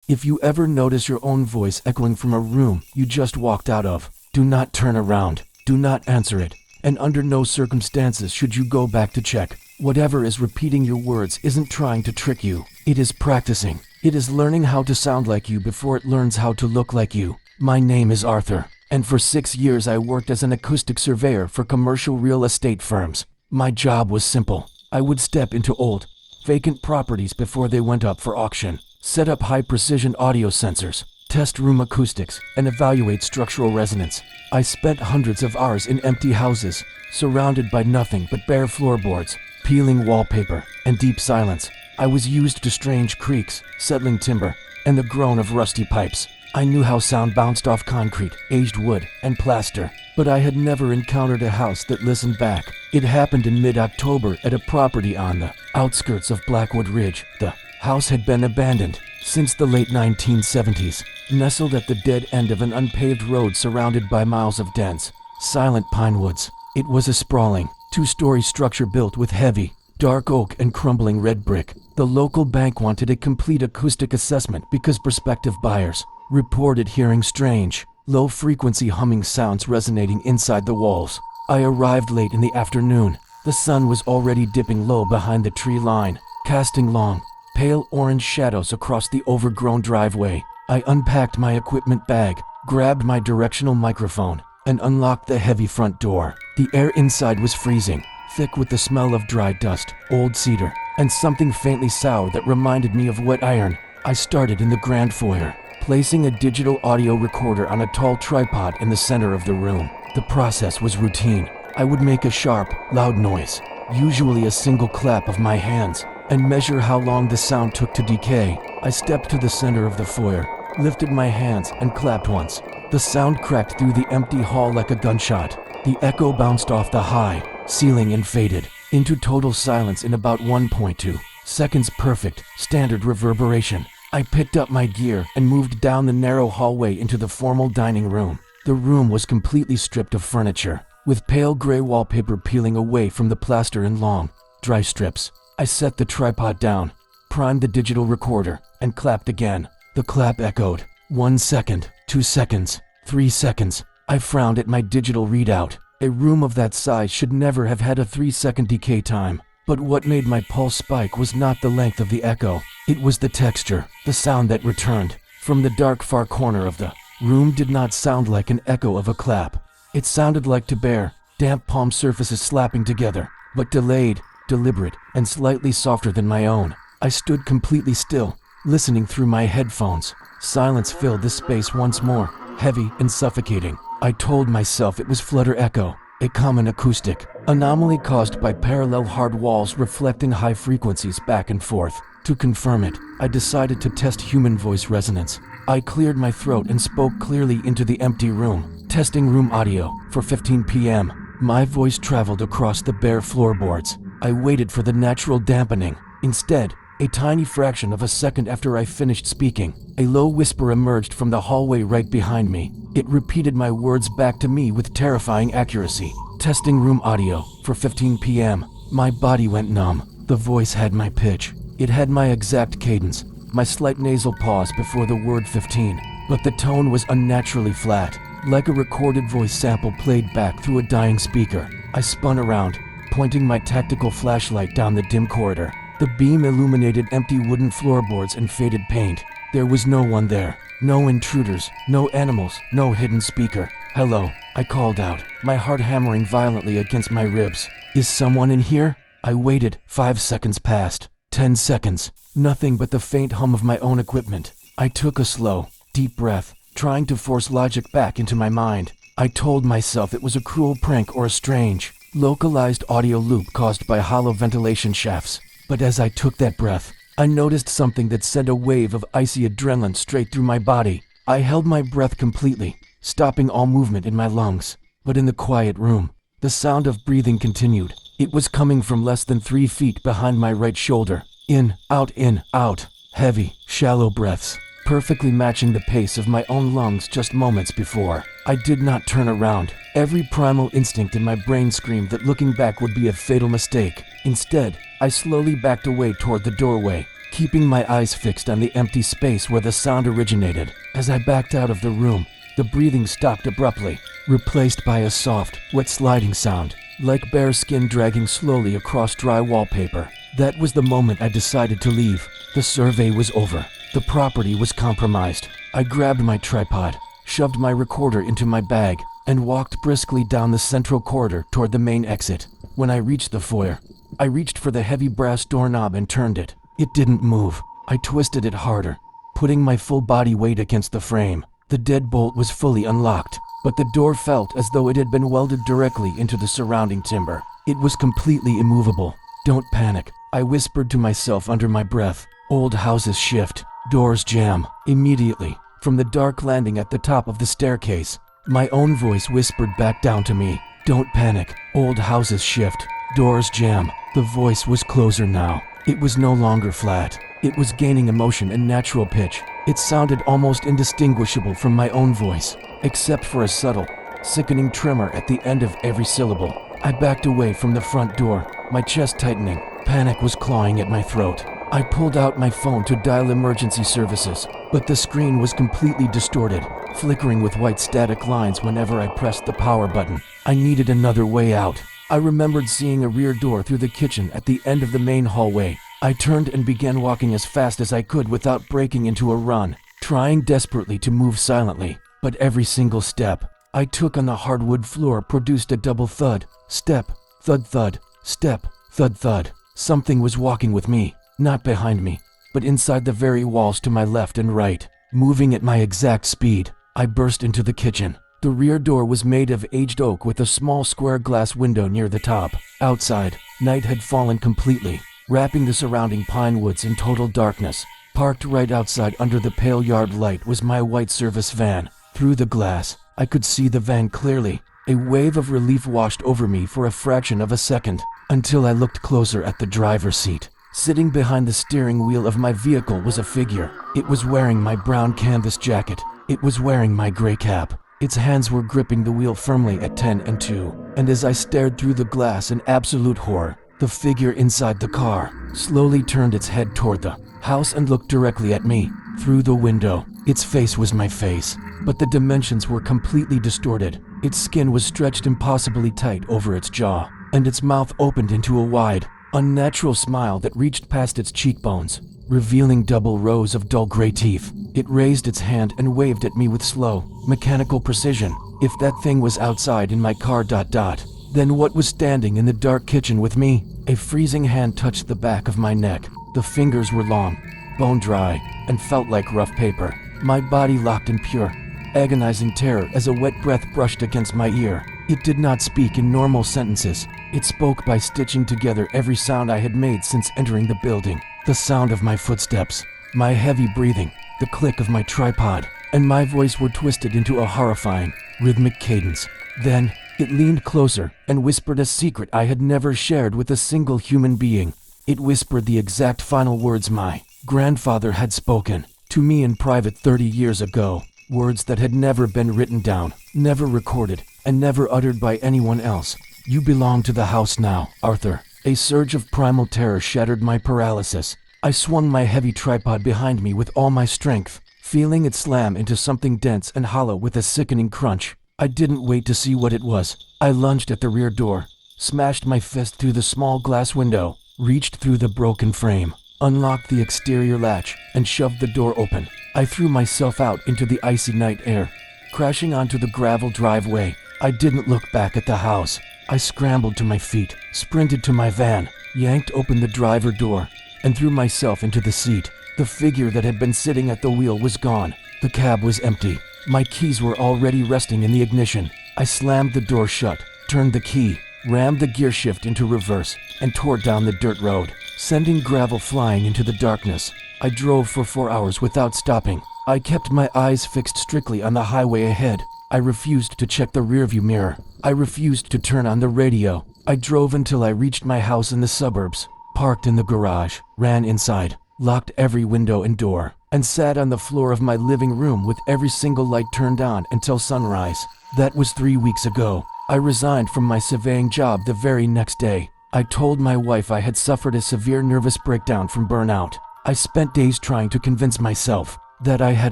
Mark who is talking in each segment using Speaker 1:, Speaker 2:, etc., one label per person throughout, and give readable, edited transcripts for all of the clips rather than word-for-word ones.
Speaker 1: If you ever notice your own voice echoing from a room you just walked out of, do not turn around, do not answer it, and under no circumstances should you go back to check. Whatever is repeating your words isn't trying to trick you. It is practicing. It is learning how to sound like you before it learns how to look like you. My name is Arthur, and for 6 years I worked as an acoustic surveyor for commercial real estate firms. My job was simple. I would step into old, vacant properties before they went up for auction, set up high-precision audio sensors, test room acoustics, and evaluate structural resonance. I spent hundreds of hours in empty houses, surrounded by nothing but bare floorboards, peeling wallpaper, and deep silence. I was used to strange creaks, settling timber, and the groan of rusty pipes. I knew how sound bounced off concrete, aged wood, and plaster, but I had never encountered a house that listened back. It happened in mid-October at a property on the outskirts of Blackwood Ridge. The house had been abandoned since the late 1970s, nestled at the dead end of an unpaved road surrounded by miles of dense, silent pine woods. It was a sprawling, two-story structure built with heavy, dark oak and crumbling red brick. The local bank wanted a complete acoustic assessment because prospective buyers reported hearing strange, low-frequency humming sounds resonating inside the walls. I arrived late in the afternoon. The sun was already dipping low behind the tree line, casting long, pale orange shadows across the overgrown driveway. I unpacked my equipment bag, grabbed my directional microphone, and unlocked the heavy front door. The air inside was freezing, thick with the smell of dry dust, old cedar, and something faintly sour that reminded me of wet iron. I started in the grand foyer, placing a digital audio recorder on a tall tripod in the center of the room. The process was routine. I would make a sharp, loud noise, usually a single clap of my hands, and measure how long the sound took to decay. I stepped to the center of the foyer, lifted my hands, and clapped once. The sound cracked through the empty hall like a gunshot. The echo bounced off the high ceiling and faded into total silence in about 1.2 seconds. Perfect, standard reverberation. I picked up my gear and moved down the narrow hallway into the formal dining room. The room was completely stripped of furniture, with pale gray wallpaper peeling away from the plaster in long, dry strips. I set the tripod down, primed the digital recorder, and clapped again. The clap echoed. 1 second, 2 seconds, 3 seconds. I frowned at my digital readout. A room of that size should never have had a 3-second decay time. But what made my pulse spike was not the length of the echo. It was the texture, the sound that returned from the dark far corner of the room. Did not sound like an echo of a clap. It sounded like two bare, damp palm surfaces slapping together, but delayed, deliberate, and slightly softer than my own. I stood completely still, listening through my headphones. Silence filled the space once more, heavy and suffocating. I told myself it was flutter echo, a common acoustic anomaly caused by parallel hard walls reflecting high frequencies back and forth. To confirm it, I decided to test human voice resonance. I cleared my throat and spoke clearly into the empty room. Testing room audio. For 15 p.m., my voice traveled across the bare floorboards. I waited for the natural dampening. Instead, a tiny fraction of a second after I finished speaking, a low whisper emerged from the hallway right behind me. It repeated my words back to me with terrifying accuracy. Testing room audio. For 15 p.m., my body went numb. The voice had my pitch. It had my exact cadence, my slight nasal pause before the word 15, but the tone was unnaturally flat, like a recorded voice sample played back through a dying speaker. I spun around, pointing my tactical flashlight down the dim corridor. The beam illuminated empty wooden floorboards and faded paint. There was no one there. No intruders, no animals, no hidden speaker. "Hello," I called out, my heart hammering violently against my ribs. "Is someone in here?" I waited. 5 seconds passed. 10 seconds. Nothing but the faint hum of my own equipment. I took a slow, deep breath, trying to force logic back into my mind. I told myself it was a cruel prank or a strange, localized audio loop caused by hollow ventilation shafts. But as I took that breath, I noticed something that sent a wave of icy adrenaline straight through my body. I held my breath completely, stopping all movement in my lungs. But in the quiet room, the sound of breathing continued. It was coming from less than 3 feet behind my right shoulder. In, out, heavy, shallow breaths, perfectly matching the pace of my own lungs just moments before. I did not turn around. Every primal instinct in my brain screamed that looking back would be a fatal mistake. Instead, I slowly backed away toward the doorway, keeping my eyes fixed on the empty space where the sound originated. As I backed out of the room, the breathing stopped abruptly, replaced by a soft, wet sliding sound, like bare skin dragging slowly across dry wallpaper. That was the moment I decided to leave. The survey was over. The property was compromised. I grabbed my tripod, shoved my recorder into my bag, and walked briskly down the central corridor toward the main exit. When I reached the foyer, I reached for the heavy brass doorknob and turned it. It didn't move. I twisted it harder, putting my full body weight against the frame. The deadbolt was fully unlocked, but the door felt as though it had been welded directly into the surrounding timber. It was completely immovable. "Don't panic," I whispered to myself under my breath. "Old houses shift, doors jam." Immediately, from the dark landing at the top of the staircase, my own voice whispered back down to me, "Don't panic, old houses shift, doors jam." The voice was closer now. It was no longer flat. It was gaining emotion and natural pitch. It sounded almost indistinguishable from my own voice, except for a subtle, sickening tremor at the end of every syllable. I backed away from the front door, my chest tightening. Panic was clawing at my throat. I pulled out my phone to dial emergency services, but the screen was completely distorted, flickering with white static lines whenever I pressed the power button. I needed another way out. I remembered seeing a rear door through the kitchen at the end of the main hallway. I turned and began walking as fast as I could without breaking into a run, trying desperately to move silently. But every single step I took on the hardwood floor produced a double thud. Step, thud thud, step, thud thud. Something was walking with me, not behind me, but inside the very walls to my left and right, moving at my exact speed. I burst into the kitchen. The rear door was made of aged oak with a small square glass window near the top. Outside, night had fallen completely, wrapping the surrounding pine woods in total darkness. Parked right outside under the pale yard light was my white service van. Through the glass, I could see the van clearly. A wave of relief washed over me for a fraction of a second, until I looked closer at the driver's seat. Sitting behind the steering wheel of my vehicle was a figure. It was wearing my brown canvas jacket. It was wearing my gray cap. Its hands were gripping the wheel firmly at 10 and 2, and as I stared through the glass in absolute horror, the figure inside the car slowly turned its head toward the house and looked directly at me through the window. Its face was my face, but the dimensions were completely distorted. Its skin was stretched impossibly tight over its jaw, and its mouth opened into a wide, unnatural smile that reached past its cheekbones, revealing double rows of dull gray teeth. It raised its hand and waved at me with slow, mechanical precision. If that thing was outside in my car ... then what was standing in the dark kitchen with me? A freezing hand touched the back of my neck. The fingers were long, bone dry, and felt like rough paper. My body locked in pure, agonizing terror as a wet breath brushed against my ear. It did not speak in normal sentences. It spoke by stitching together every sound I had made since entering the building. The sound of my footsteps, my heavy breathing, the click of my tripod, and my voice were twisted into a horrifying, rhythmic cadence. Then, it leaned closer and whispered a secret I had never shared with a single human being. It whispered the exact final words my grandfather had spoken to me in private 30 years ago. Words that had never been written down, never recorded, and never uttered by anyone else. "You belong to the house now, Arthur." A surge of primal terror shattered my paralysis. I swung my heavy tripod behind me with all my strength, feeling it slam into something dense and hollow with a sickening crunch. I didn't wait to see what it was. I lunged at the rear door, smashed my fist through the small glass window, reached through the broken frame, unlocked the exterior latch, and shoved the door open. I threw myself out into the icy night air, crashing onto the gravel driveway. I didn't look back at the house. I scrambled to my feet, sprinted to my van, yanked open the driver door, and threw myself into the seat. The figure that had been sitting at the wheel was gone. The cab was empty. My keys were already resting in the ignition. I slammed the door shut, turned the key, rammed the gear shift into reverse, and tore down the dirt road, sending gravel flying into the darkness. I drove for 4 hours without stopping. I kept my eyes fixed strictly on the highway ahead. I refused to check the rearview mirror. I refused to turn on the radio. I drove until I reached my house in the suburbs, parked in the garage, ran inside, locked every window and door, and sat on the floor of my living room with every single light turned on until sunrise. That was 3 weeks ago. I resigned from my surveying job the very next day. I told my wife I had suffered a severe nervous breakdown from burnout. I spent days trying to convince myself that I had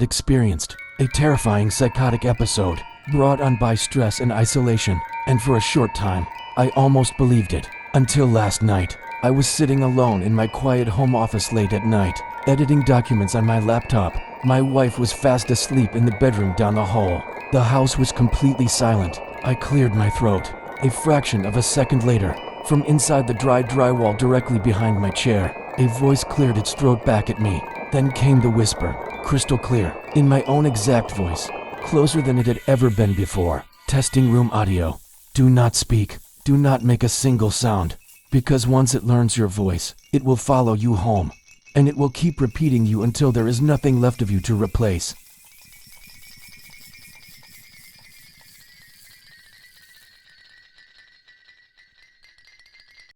Speaker 1: experienced a terrifying psychotic episode brought on by stress and isolation, and for a short time, I almost believed it. Until last night, I was sitting alone in my quiet home office late at night, editing documents on my laptop. My wife was fast asleep in the bedroom down the hall. The house was completely silent. I cleared my throat. A fraction of a second later, from inside the dry drywall directly behind my chair, a voice cleared its throat back at me. Then came the whisper, crystal clear, in my own exact voice, closer than it had ever been before. Testing room audio. Do not speak. Do not make a single sound. Because once it learns your voice, it will follow you home. And it will keep repeating you until there is nothing left of you to replace.